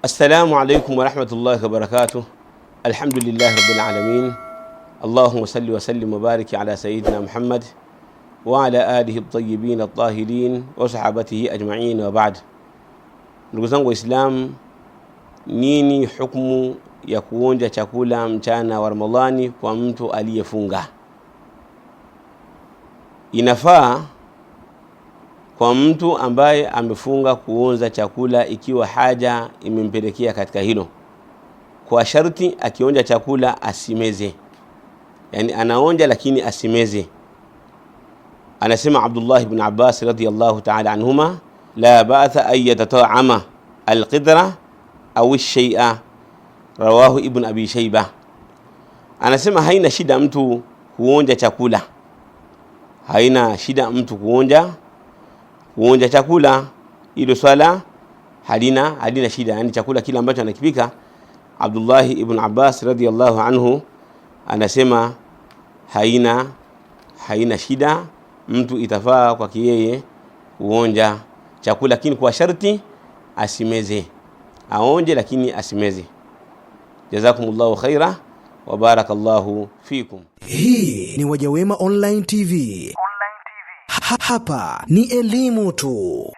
السلام عليكم ورحمة الله وبركاته. الحمد لله رب العالمين. اللهم صل وسلم وبارك على سيدنا محمد وعلى آله الطيبين الطاهرين وصحابته أجمعين وبعد. Ndugu zangu Waislamu, nini hukumu ya kuonja chakula mchana wa Ramadhani kwa mtu aliyefunga? Inafaa kwa mtu ambaye amefunga kuonja chakula ikiwa haja imempelekea katika hilo, kwa sharti akionja chakula asimeze, yani anaonja lakini asimeze. Anasema Abdullah ibn Abbas radiyallahu ta'ala anhuma, la ba'tha an yatata'ama al-qidra au ash-shay'a, rawahu ibn Abi Shayba. Anasema haina shida mtu kuonja chakula, haina shida mtu kuonja chakula, hilo swala halina shida, yani chakula kile ambacho anakipika. Abdullah ibn Abbas radiyallahu anhu anasema haina shida, mtu itafaa kwa yeye kuonja chakula, lakini kwa sharti asimeze, aonje lakini asimeze. Jazakumullahu khaira wa barakallahu fikum. Hii ni Wajawema Online TV. Hapa ni elimu tu.